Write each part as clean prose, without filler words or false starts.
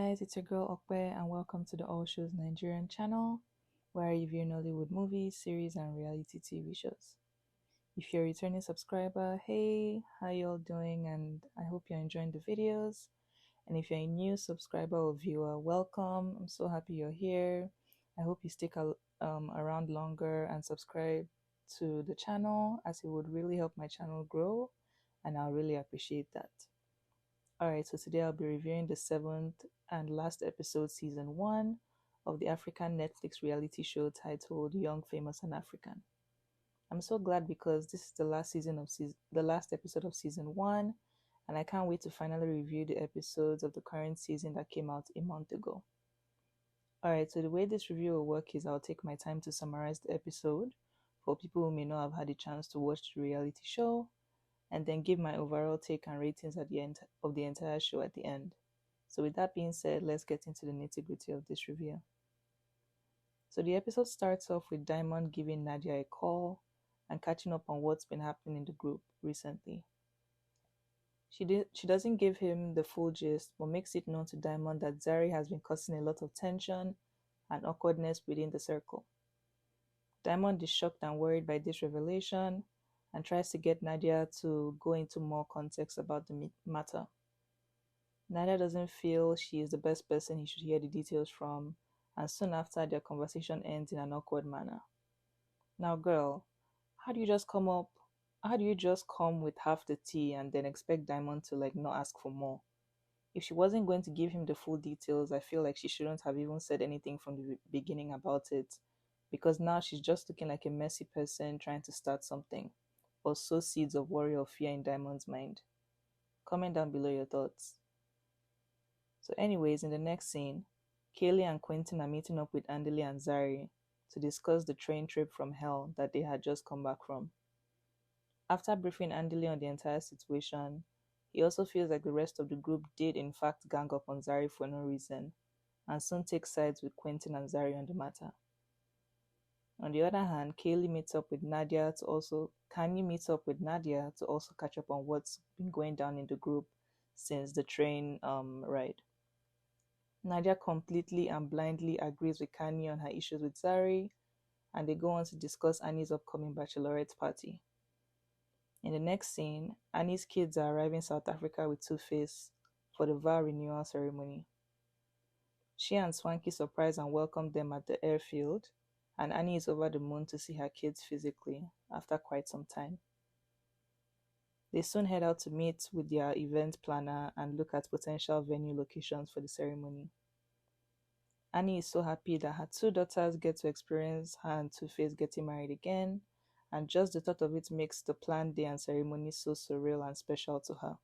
guys, it's your girl Okwe, and welcome to the All Shows Nigerian channel, where I review Nollywood movies, series, and reality TV shows. If you're a returning subscriber, hey, how y'all doing? And I hope you're enjoying the videos. And if you're a new subscriber or viewer, welcome. I'm so happy you're here. I hope you stick around longer and subscribe to the channel, as it would really help my channel grow, and I'll really appreciate that. Alright, so today I'll be reviewing the 7th and last episode, season 1 of the African Netflix reality show titled Young, Famous and African. I'm so glad because this is the last episode of season 1, and I can't wait to finally review the episodes of the current season that came out a month ago. Alright, so the way this review will work is I'll take my time to summarize the episode for people who may not have had a chance to watch the reality show, and then give my overall take and ratings at the end of the entire show at the end. So with that being said, let's get into the nitty-gritty of this review. So the episode starts off with Diamond giving Naija a call and catching up on what's been happening in the group recently. She doesn't give him the full gist, but makes it known to Diamond that Zari has been causing a lot of tension and awkwardness within the circle. Diamond is shocked and worried by this revelation and tries to get Nadia to go into more context about the matter. Nadia doesn't feel she is the best person he should hear the details from, and soon after their conversation ends in an awkward manner. Now girl, how do you just come with half the tea and then expect Diamond to not ask for more? If she wasn't going to give him the full details, I feel like she shouldn't have even said anything from the beginning about it, because now she's just looking like a messy person trying to start something, or sow seeds of worry or fear in Diamond's mind. Comment down below your thoughts. So anyways, in the next scene, Kaylee and Quentin are meeting up with Andile and Zari to discuss the train trip from hell that they had just come back from. After briefing Andile on the entire situation, he also feels like the rest of the group did in fact gang up on Zari for no reason, and soon takes sides with Quentin and Zari on the matter. On the other hand, Kanye meets up with Nadia to also catch up on what's been going down in the group since the train ride. Nadia completely and blindly agrees with Kanye on her issues with Zari, and they go on to discuss Annie's upcoming Bachelorette party. In the next scene, Annie's kids are arriving in South Africa with Two-Face for the vow renewal ceremony. She and Swanky surprise and welcome them at the airfield, and Annie is over the moon to see her kids physically after quite some time. They soon head out to meet with their event planner and look at potential venue locations for the ceremony. Annie is so happy that her 2 daughters get to experience her and Two-Face getting married again, and just the thought of it makes the planned day and ceremony so surreal and special to her.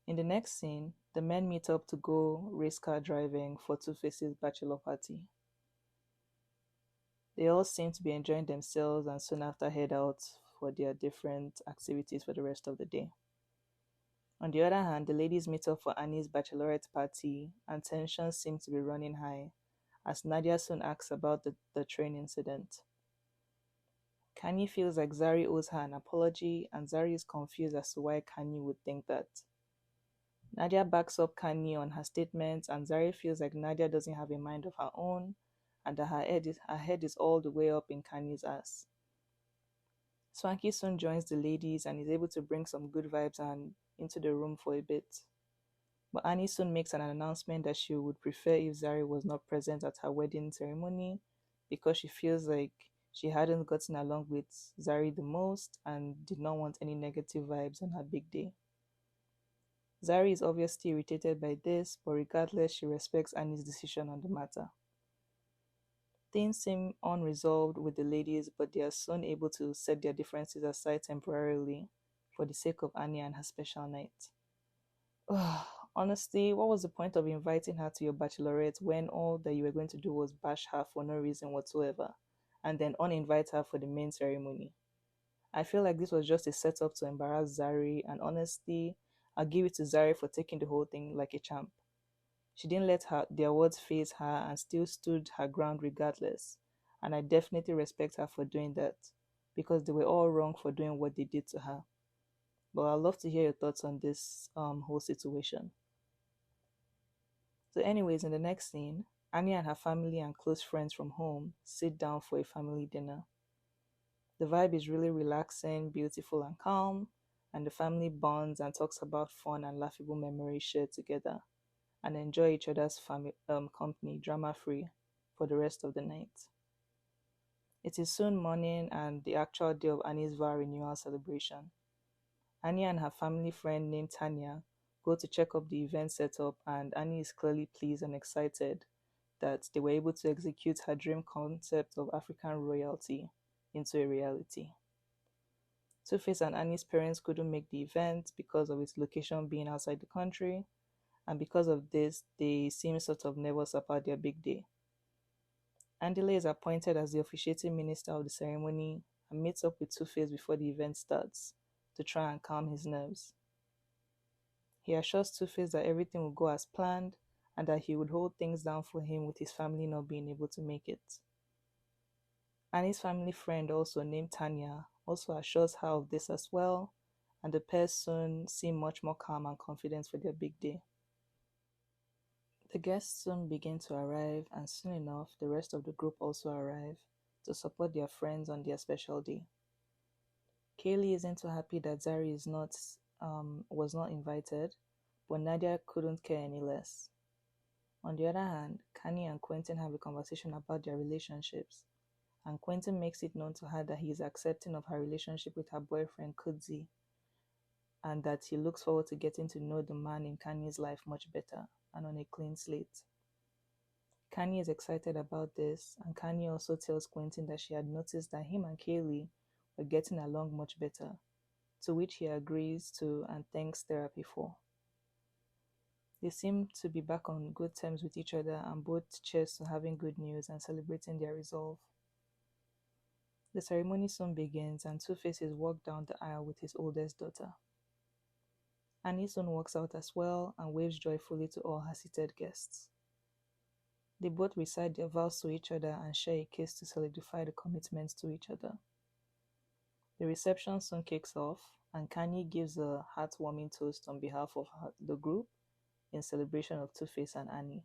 In the next scene, the men meet up to go race car driving for Two-Face's bachelor party. They all seem to be enjoying themselves and soon after head out for their different activities for the rest of the day. On the other hand, the ladies meet up for Annie's bachelorette party and tensions seem to be running high as Nadia soon asks about the train incident. Kanye feels like Zari owes her an apology, and Zari is confused as to why Kanye would think that. Nadia backs up Kanye on her statements, and Zari feels like Nadia doesn't have a mind of her own and that her head is all the way up in Kanye's ass. Swanky soon joins the ladies and is able to bring some good vibes and into the room for a bit. But Annie soon makes an announcement that she would prefer if Zari was not present at her wedding ceremony because she feels like she hadn't gotten along with Zari the most and did not want any negative vibes on her big day. Zari is obviously irritated by this, but regardless, she respects Annie's decision on the matter. Things seem unresolved with the ladies, but they are soon able to set their differences aside temporarily for the sake of Annie and her special night. Honestly, what was the point of inviting her to your bachelorette when all that you were going to do was bash her for no reason whatsoever, and then uninvite her for the main ceremony? I feel like this was just a setup to embarrass Zari, and honestly, I'll give it to Zari for taking the whole thing like a champ. She didn't let their words faze her and still stood her ground regardless, and I definitely respect her for doing that, because they were all wrong for doing what they did to her. But I'd love to hear your thoughts on this whole situation. So, anyways, in the next scene, Annie and her family and close friends from home sit down for a family dinner. The vibe is really relaxing, beautiful, and calm, and the family bonds and talks about fun and laughable memories shared together and enjoy each other's company drama free for the rest of the night. It is soon morning and the actual day of Annie's vow renewal celebration. Annie and her family friend named Tanya go to check up the event setup, and Annie is clearly pleased and excited that they were able to execute her dream concept of African royalty into a reality. Two-Face and Annie's parents couldn't make the event because of its location being outside the country, and because of this, they seem sort of nervous about their big day. Andile is appointed as the officiating minister of the ceremony and meets up with Two-Face before the event starts to try and calm his nerves. He assures Two-Face that everything will go as planned and that he would hold things down for him with his family not being able to make it. Annie's family friend, also named Tanya, also assures her of this as well, and the pair soon seem much more calm and confident for their big day. The guests soon begin to arrive, and soon enough, the rest of the group also arrive to support their friends on their special day. Kaylee isn't too happy that Zari was not invited, but Nadia couldn't care any less. On the other hand, Kanye and Quentin have a conversation about their relationships, and Quentin makes it known to her that he is accepting of her relationship with her boyfriend Kudzi, and that he looks forward to getting to know the man in Kanye's life much better and on a clean slate. Kanye is excited about this, and Kanye also tells Quentin that she had noticed that him and Kaylee were getting along much better, to which he agrees to and thanks therapy for. They seem to be back on good terms with each other, and both cheers to having good news and celebrating their resolve. The ceremony soon begins, and Two-Face walks down the aisle with his oldest daughter. Annie soon walks out as well and waves joyfully to all her seated guests. They both recite their vows to each other and share a kiss to solidify the commitment to each other. The reception soon kicks off, and Kanye gives a heartwarming toast on behalf of the group in celebration of Two-Face and Annie.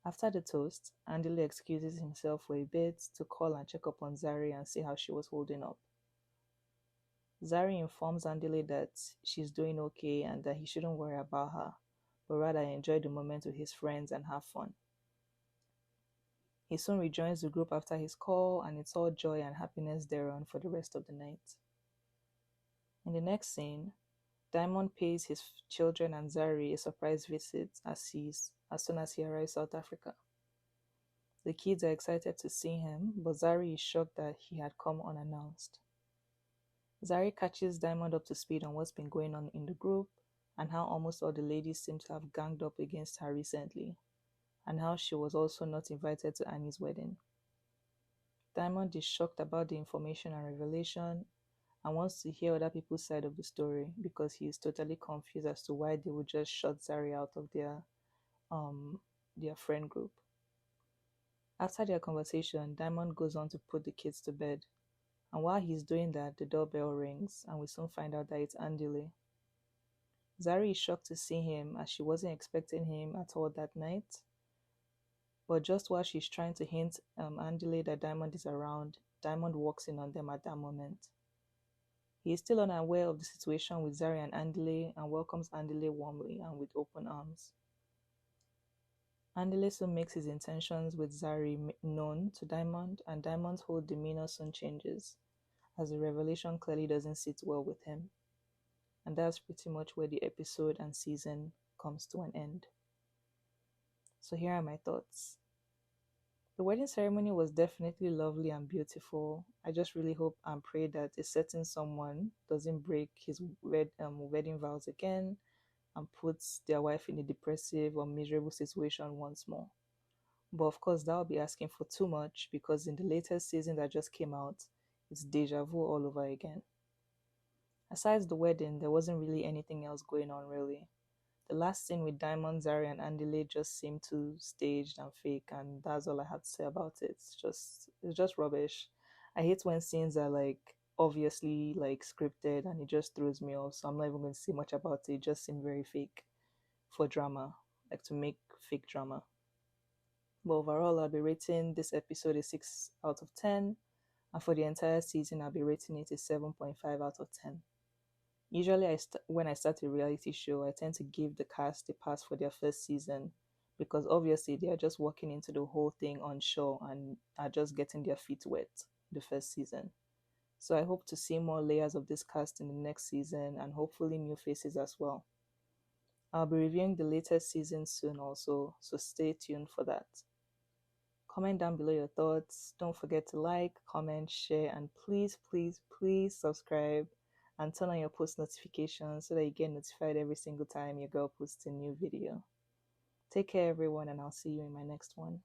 After the toast, Andile excuses himself for a bit to call and check up on Zari and see how she was holding up. Zari informs Andile that she's doing okay and that he shouldn't worry about her, but rather enjoy the moment with his friends and have fun. He soon rejoins the group after his call, and it's all joy and happiness thereon for the rest of the night. In the next scene, Diamond pays his children and Zari a surprise visit as soon as he arrives South Africa. The kids are excited to see him, but Zari is shocked that he had come unannounced. Zari catches Diamond up to speed on what's been going on in the group and how almost all the ladies seem to have ganged up against her recently, and how she was also not invited to Annie's wedding. Diamond is shocked about the information and revelation and wants to hear other people's side of the story because he is totally confused as to why they would just shut Zari out of their friend group. After their conversation, Diamond goes on to put the kids to bed, and while he's doing that, the doorbell rings, and we soon find out that it's Andile. Zari is shocked to see him as she wasn't expecting him at all that night, but just while she's trying to hint Andile that Diamond is around, Diamond walks in on them at that moment. He is still unaware of the situation with Zari and Andile and welcomes Andile warmly and with open arms. Andile soon makes his intentions with Zari known to Diamond, and Diamond's whole demeanor soon changes, as the revelation clearly doesn't sit well with him. And that's pretty much where the episode and season comes to an end. So here are my thoughts. The wedding ceremony was definitely lovely and beautiful. I just really hope and pray that a certain someone doesn't break his wedding vows again and puts their wife in a depressive or miserable situation once more. But of course, that would be asking for too much, because in the latest season that just came out, it's deja vu all over again. Aside the wedding, there wasn't really anything else going on really. The last scene with Diamond, Zari, and Andile just seemed too staged and fake, and that's all I have to say about it. It's just rubbish. I hate when scenes are like obviously like scripted, and it just throws me off. So I'm not even going to say much about it. It just seemed very fake for drama, like to make fake drama. But overall, I'll be rating this episode a 6 out of 10, and for the entire season, I'll be rating it a 7.5 out of 10. Usually, when I start a reality show, I tend to give the cast a pass for their first season because obviously they are just walking into the whole thing unsure and are just getting their feet wet the first season. So I hope to see more layers of this cast in the next season and hopefully new faces as well. I'll be reviewing the latest season soon also, so stay tuned for that. Comment down below your thoughts. Don't forget to like, comment, share, and please, please, please subscribe and turn on your post notifications so that you get notified every single time your girl posts a new video. Take care, everyone, and I'll see you in my next one.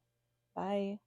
Bye.